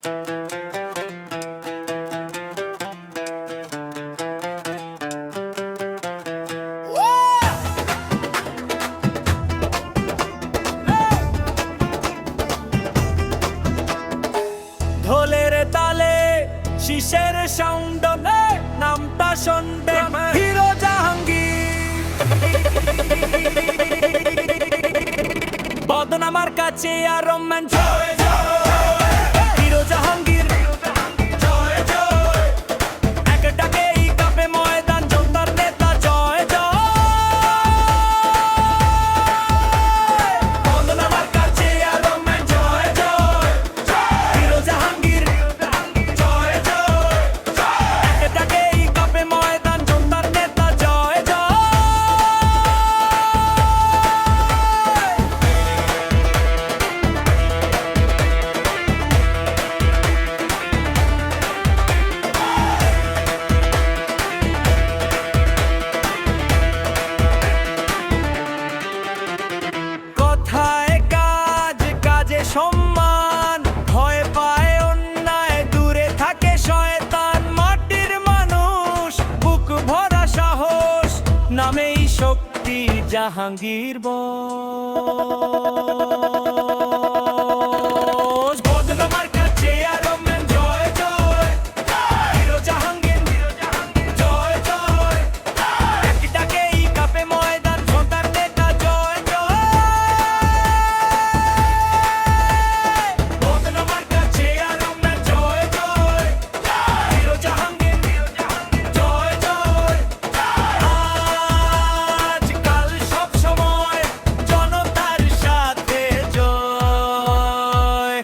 ঢোলের তালে শিশের সাউন্ডনে নামটা শুনবে হিরো জাহাঙ্গীর। বদনামার কাছে আর রোম্যান্স হিরো জাহাঙ্গীর। এক ডাকেই কাঁপে ময়দান, জনতার নেতা জয় জয়। বদনামার কাছে আর রোম্যান্স জয় জয়। হিরো জাহাঙ্গীর জয় জয়। এক ডাকেই কাঁপে ময়দান, জনতার নেতা জয় জয়। কথায় কাজ, কাজে সম্মান, ভয় পায় অন্যায়, দূরে থাকে শয়তান। মাটির মানুষ, বুক ভরা সাহস, নামেই শক্তি জাহাঙ্গীর বস। বদনামার কাছে আর রোম্যান্স জয় জয়। হিরো জাহাঙ্গীর জয় জয়। এক ডাকেই কাঁপে ময়দান, জনতার নেতা জয় জয়। বদনামার কাছে আর রোম্যান্স জয় জয়। হিরো জাহাঙ্গীর জয় জয়। আজ কাল সব সময় জনতার সাথে জয়।